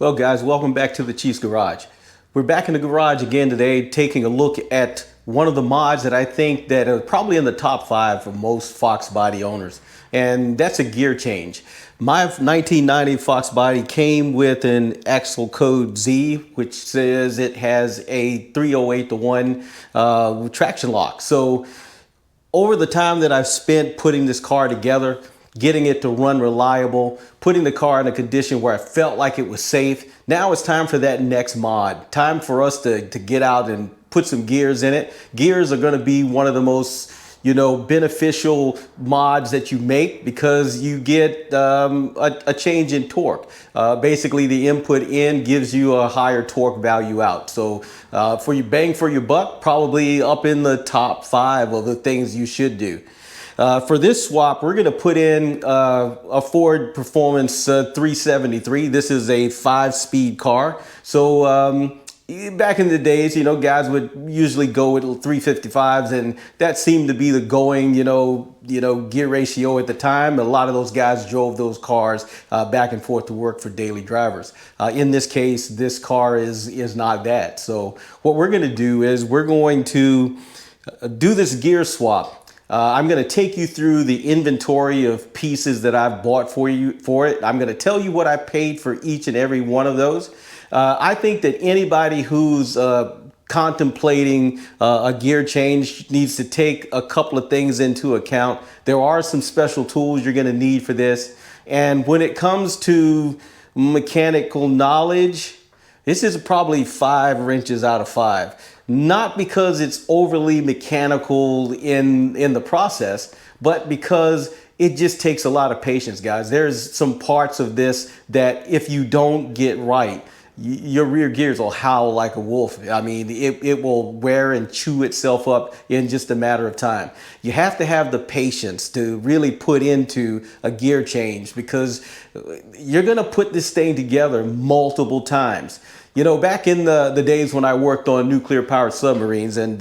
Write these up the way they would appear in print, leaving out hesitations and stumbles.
Well, guys, welcome back to the Chief's Garage. We're back in the garage again today, taking a look at one of the mods that I think that are probably in the top 5 for most Fox Body owners, and that's a gear change. My 1990 Fox Body came with an axle code Z, which says it has a 308 to 1 traction lock. So over the time that I've spent putting this car together, getting it to run reliable, putting the car in a condition where I felt like it was safe, now it's time for that next mod. Time for us to get out and put some gears in it. Gears are going to be one of the most beneficial mods that you make because you get a change in torque. Basically, the input in gives you a higher torque value out. So for your bang for your buck, probably up in the top 5 of the things you should do. For this swap, we're going to put in a Ford Performance 373. This is a 5-speed car. So back in the days, guys would usually go with 355s, and that seemed to be the going, gear ratio at the time. A lot of those guys drove those cars back and forth to work for daily drivers. In this case, this car is not that. So what we're going to do is we're going to do this gear swap. I'm going to take you through the inventory of pieces that I've bought for it. I'm going to tell you what I paid for each and every one of those. I think that anybody who's contemplating a gear change needs to take a couple of things into account. There are some special tools you're going to need for this. And when it comes to mechanical knowledge, this is probably 5 wrenches out of 5. Not because it's overly mechanical in the process, but because it just takes a lot of patience, guys. There's some parts of this that if you don't get right, your rear gears will howl like a wolf. I mean, it will wear and chew itself up in just a matter of time. You have to have the patience to really put into a gear change because you're going to put this thing together multiple times. Back in the days when I worked on nuclear powered submarines, and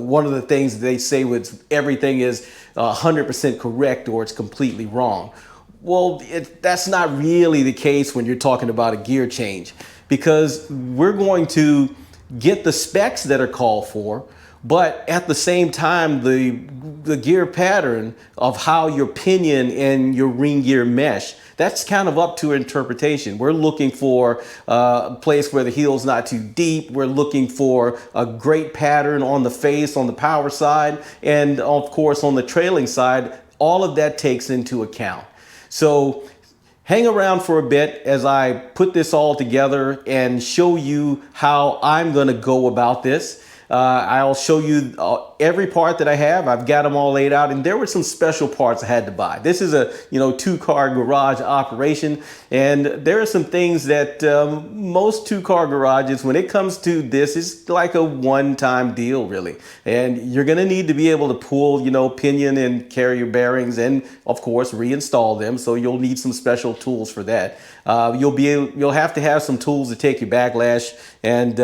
one of the things they say was everything is 100% correct or it's completely wrong. Well, that's not really the case when you're talking about a gear change, because we're going to get the specs that are called for, but at the same time, the gear pattern of how your pinion and your ring gear mesh, that's kind of up to interpretation. We're looking for a place where the heel's not too deep. We're looking for a great pattern on the face, on the power side, and of course on the trailing side. All of that takes into account. So hang around for a bit as I put this all together and show you how I'm going to go about this. I'll show you every part that I have. I've got them all laid out, and there were some special parts I had to buy. This is a 2-car garage operation, and there are some things that most 2-car garages, when it comes to this, is like a one-time deal, really. And you're going to need to be able to pull, pinion and carrier bearings, and of course reinstall them. So you'll need some special tools for that. You'll have to have some tools to take your backlash, and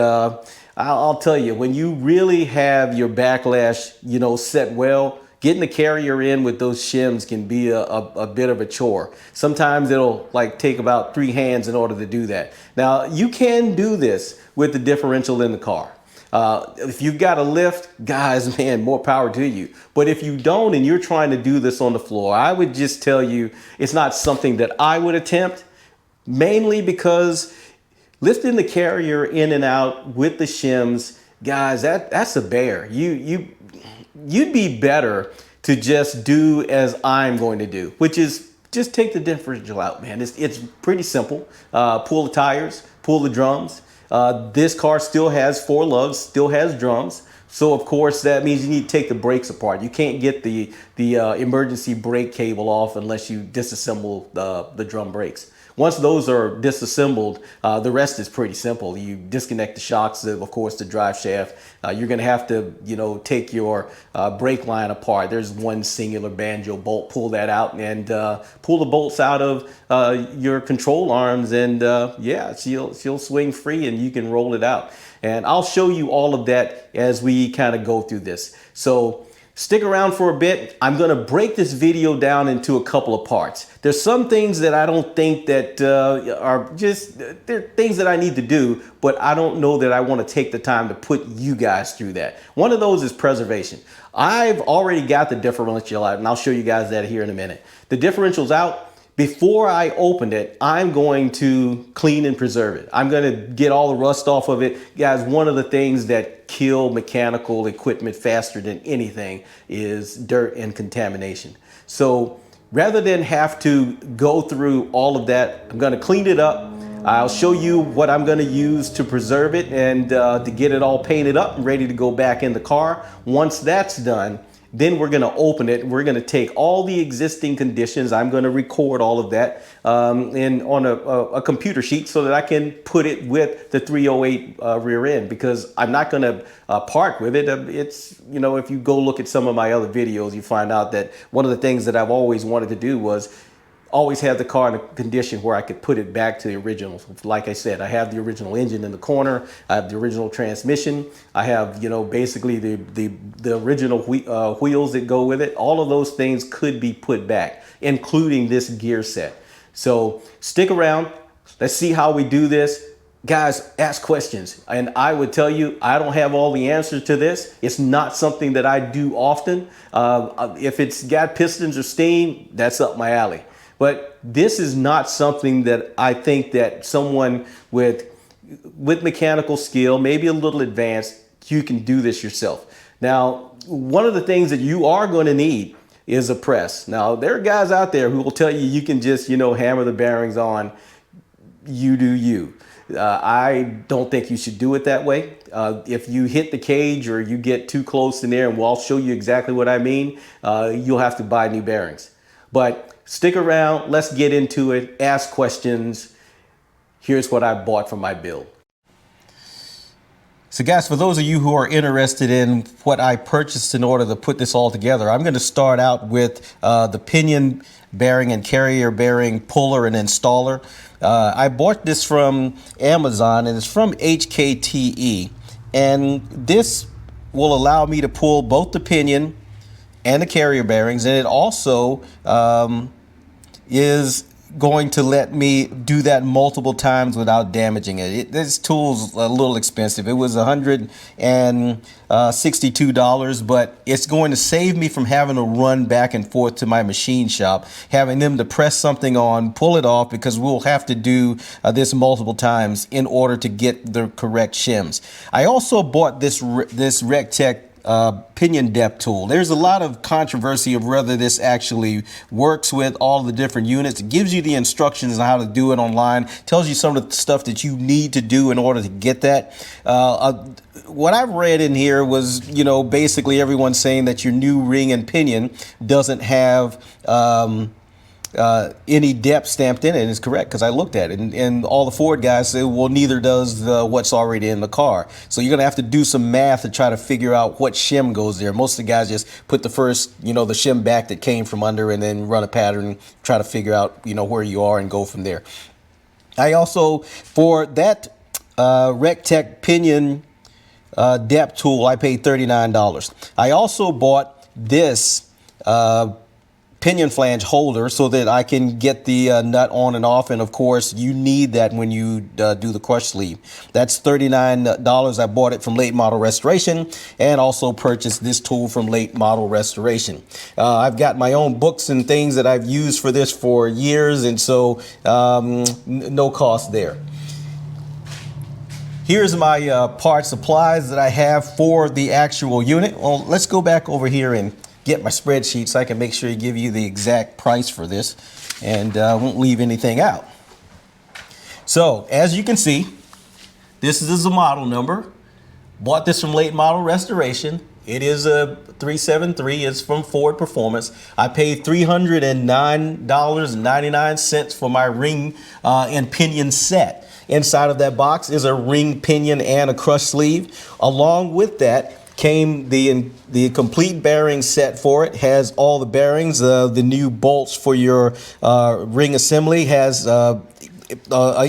I'll tell you, when you really have your backlash, set well, getting the carrier in with those shims can be a bit of a chore. Sometimes it'll take about 3 hands in order to do that. Now, you can do this with the differential in the car. If you've got a lift, guys, man, more power to you. But if you don't and you're trying to do this on the floor, I would just tell you it's not something that I would attempt, mainly because lifting the carrier in and out with the shims, guys, that's a bear. You'd be better to just do as I'm going to do, which is just take the differential out, man. It's pretty simple. Pull the tires, pull the drums. This car still has 4 lugs, still has drums. So of course that means you need to take the brakes apart. You can't get the emergency brake cable off unless you disassemble the drum brakes. Once those are disassembled, the rest is pretty simple. You disconnect the shocks, of course, the drive shaft. You're going to have to, take your brake line apart. There's one singular banjo bolt. Pull that out and pull the bolts out of your control arms, and yeah, she'll swing free and you can roll it out. And I'll show you all of that as we kind of go through this. So Stick around for a bit. I'm going to break this video down into a couple of parts. There's some things that I don't think that are just, they're things that I need to do, but I don't know that I want to take the time to put you guys through that. One of those is preservation. I've already got the differential out, and I'll show you guys that here in a minute. The differential's out. Before I opened it, I'm going to clean and preserve it. I'm going to get all the rust off of it. Guys, one of the things that kill mechanical equipment faster than anything is dirt and contamination. So rather than have to go through all of that, I'm going to clean it up. I'll show you what I'm going to use to preserve it and to get it all painted up and ready to go back in the car. Once that's done, then we're going to open it. We're going to take all the existing conditions. I'm going to record all of that on a computer sheet so that I can put it with the 308 rear end, because I'm not going to part with it. It's, you know, if you go look at some of my other videos, you find out that one of the things that I've always wanted to do was always have the car in a condition where I could put it back to the original. Like I said, I have the original engine in the corner. I have the original transmission. I have, you know, basically the original wheels that go with it. All of those things could be put back, including this gear set. So stick around. Let's see how we do this. Guys, ask questions. And I would tell you, I don't have all the answers to this. It's not something that I do often. If it's got pistons or steam, that's up my alley. But this is not something that I think that someone with mechanical skill, maybe a little advanced, you can do this yourself. Now, one of the things that you are going to need is a press. Now, there are guys out there who will tell you you can just, you know, hammer the bearings on. You do you. I don't think you should do it that way. If you hit the cage or you get too close in there, and I'll show you exactly what I mean, you'll have to buy new bearings. But stick around, let's get into it, ask questions. Here's what I bought for my build. So guys, for those of you who are interested in what I purchased in order to put this all together, I'm going to start out with the pinion bearing and carrier bearing puller and installer. I bought this from Amazon, and it's from HKTE. And this will allow me to pull both the pinion and the carrier bearings, and it also is going to let me do that multiple times without damaging it. This tool's a little expensive. It was $162, but it's going to save me from having to run back and forth to my machine shop, having them to press something on, pull it off, because we'll have to do this multiple times in order to get the correct shims. I also bought this RecTech pinion depth tool. There's a lot of controversy of whether this actually works with all the different units. It gives you the instructions on how to do it online, tells you some of the stuff that you need to do in order to get that. What I've read in here was, you know, basically everyone saying that your new ring and pinion doesn't have any depth stamped in it. Is correct, because I looked at it, and all the Ford guys say, well, neither does what's already in the car. So you're gonna have to do some math to try to figure out what shim goes there. Most of the guys just put the first, you know, the shim back that came from under, and then run a pattern, try to figure out, you know, where you are and go from there. I also, for that RecTech pinion depth tool, I paid $39. I also bought this pinion flange holder so that I can get the nut on and off, and of course you need that when you do the crush sleeve. That's $39. I bought it from Late Model Restoration, and also purchased this tool from Late Model Restoration. I've got my own books and things that I've used for this for years, and so no cost there. Here's my part supplies that I have for the actual unit. Well, let's go back over here and get my spreadsheet so I can make sure to give you the exact price for this, and won't leave anything out. So as you can see, this is the model number. Bought this from Late Model Restoration. It is a 373. It's from Ford Performance. I paid $309.99 for my ring and pinion set. Inside of that box is a ring, pinion, and a crush sleeve. Along with that came the complete bearing set for it. Has all the bearings, the new bolts for your ring assembly, has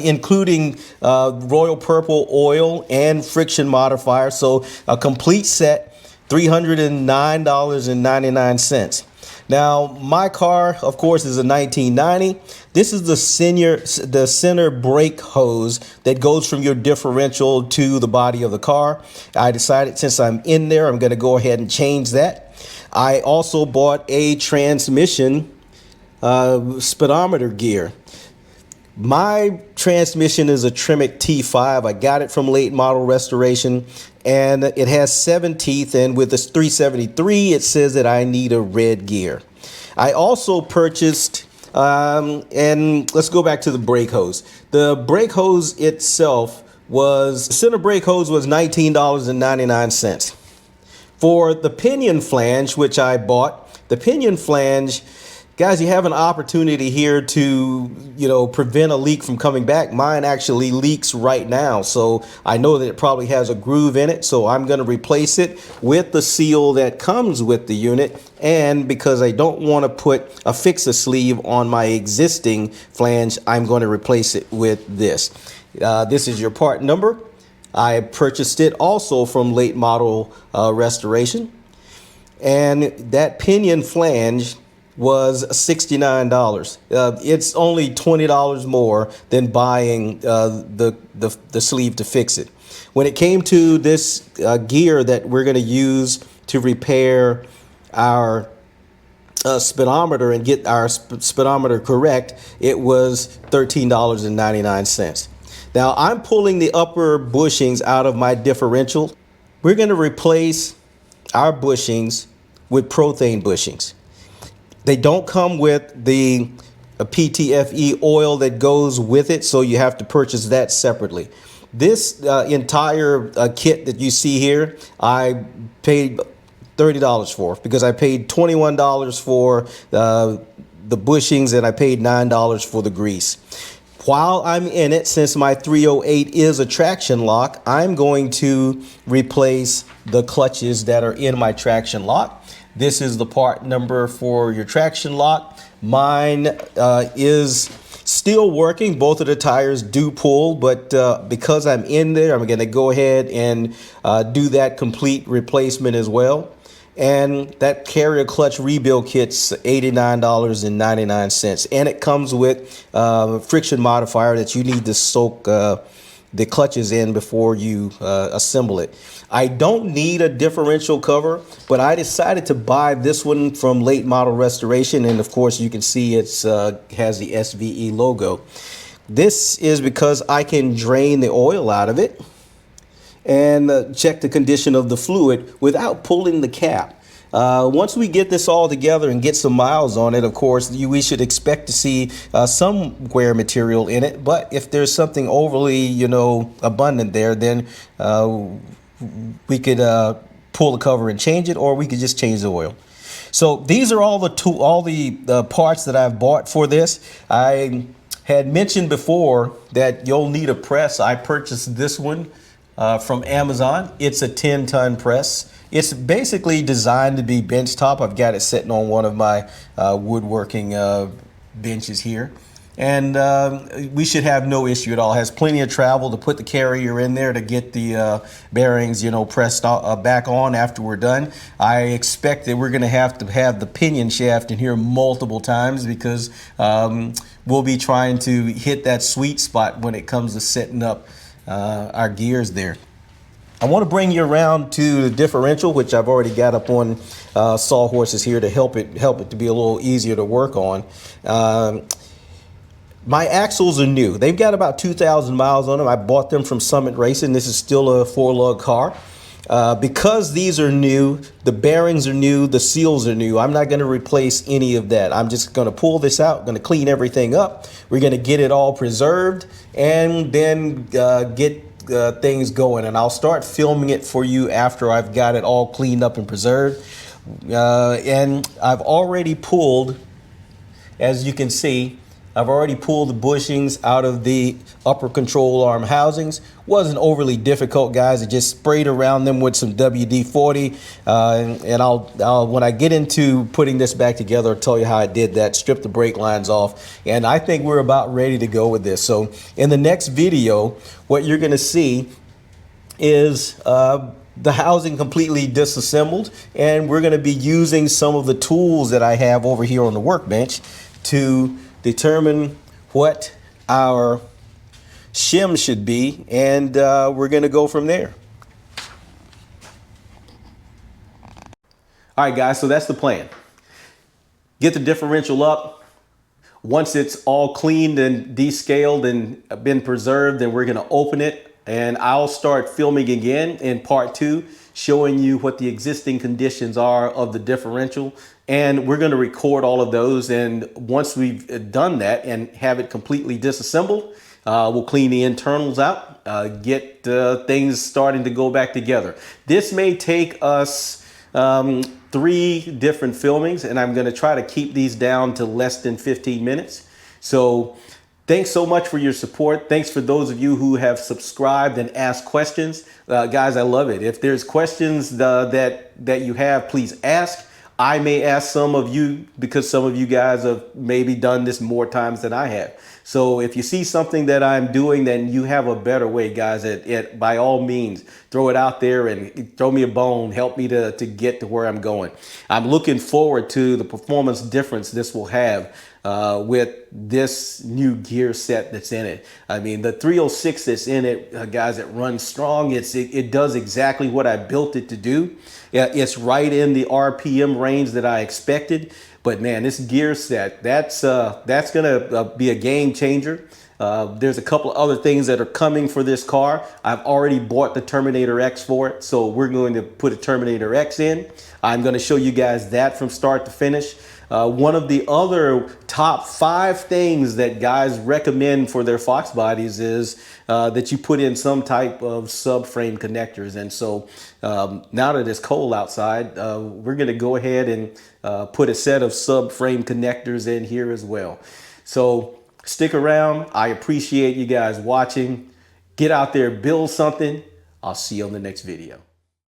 including Royal Purple oil and friction modifier. So a complete set. $309.99. Now, my car, of course, is a 1990. This is the center brake hose that goes from your differential to the body of the car. I decided, since I'm in there, I'm going to go ahead and change that. I also bought a transmission speedometer gear. My transmission is a Tremec T5. I got it from late model restoration, and it has 7 teeth, and with this 373 it says that I need a red gear. I also purchased and let's go back to the brake hose. The brake hose itself was, the center brake hose was $19.99. For the pinion flange, which I bought, the pinion flange, guys, you have an opportunity here to, prevent a leak from coming back. Mine actually leaks right now, so I know that it probably has a groove in it, so I'm going to replace it with the seal that comes with the unit. And because I don't want to put a fix-a sleeve on my existing flange, I'm going to replace it with this. This is your part number. I purchased it also from late model restoration, and that pinion flange was $69. It's only $20 more than buying the sleeve to fix it. When it came to this gear that we're going to use to repair our speedometer and get our speedometer correct, it was $13.99. Now, I'm pulling the upper bushings out of my differential. We're going to replace our bushings with prothane bushings. They don't come with the PTFE oil that goes with it, so you have to purchase that separately. This entire kit that you see here, I paid $30 for, because I paid $21 for the bushings and I paid $9 for the grease. While I'm in it, since my 308 is a traction lock, I'm going to replace the clutches that are in my traction lock. This is the part number for your traction lock. Mine is still working. Both of the tires do pull, but because I'm in there, I'm going to go ahead and do that complete replacement as well. And that carrier clutch rebuild kit's $89.99, and it comes with friction modifier that you need to soak the clutches in before you assemble it. I don't need a differential cover, but I decided to buy this one from late model restoration, and of course you can see it's has the SVE logo. This is because I can drain the oil out of it and check the condition of the fluid without pulling the cap. Once we get this all together and get some miles on it, of course, we should expect to see some wear material in it. But if there's something overly, abundant there, then we could pull the cover and change it, or we could just change the oil. So these are all the parts that I've bought for this. I had mentioned before that you'll need a press. I purchased this one from Amazon. It's a 10-ton press. It's basically designed to be bench top. I've got it sitting on one of my woodworking benches here. And we should have no issue at all. It has plenty of travel to put the carrier in there to get the bearings, pressed back on after we're done. I expect that we're going to have the pinion shaft in here multiple times, because we'll be trying to hit that sweet spot when it comes to setting up our gears there. I want to bring you around to the differential, which I've already got up on sawhorses here to help it to be a little easier to work on. My axles are new. They've got about 2,000 miles on them. I bought them from Summit Racing. This is still a 4-lug car. Because these are new, the bearings are new, the seals are new, I'm not going to replace any of that. I'm just going to pull this out, going to clean everything up. We're going to get it all preserved, and then get things going. And I'll start filming it for you after I've got it all cleaned up and preserved. And I've already pulled, as you can see, I've already pulled the bushings out of the upper control arm housings. Wasn't overly difficult, guys. I just sprayed around them with some WD-40. And I'll when I get into putting this back together, I'll tell you how I did that. Strip the brake lines off. And I think we're about ready to go with this. So in the next video, what you're going to see is the housing completely disassembled, and we're going to be using some of the tools that I have over here on the workbench to determine what our shim should be, and we're going to go from there. All right, guys, so that's the plan. Get the differential up. Once it's all cleaned and descaled and been preserved, then we're going to open it, and I'll start filming again in part 2, showing you what the existing conditions are of the differential, and we're going to record all of those. And once we've done that and have it completely disassembled, we'll clean the internals out, get things starting to go back together. This may take us 3 different filmings, and I'm going to try to keep these down to less than 15 minutes. So thanks so much for your support. Thanks for those of you who have subscribed and asked questions. Guys, I love it. If there's questions that you have, please ask. I may ask some of you because some of you guys have maybe done this more times than I have. So if you see something that I'm doing, then you have a better way, guys, by all means, throw it out there and throw me a bone. Help me to get to where I'm going. I'm looking forward to the performance difference this will have with this new gear set that's in it. I mean, the 306 that's in it, guys, it runs strong. It does exactly what I built it to do. It's right in the RPM range that I expected. But man, this gear set, that's gonna be a game changer. There's a couple of other things that are coming for this car. I've already bought the Terminator X for it, so we're going to put a Terminator X in. I'm going to show you guys that from start to finish. One of the other top 5 things that guys recommend for their Fox bodies is that you put in some type of subframe connectors. And so now that it's cold outside, we're going to go ahead and put a set of subframe connectors in here as well. So stick around. I appreciate you guys watching. Get out there, build something. I'll see you on the next video.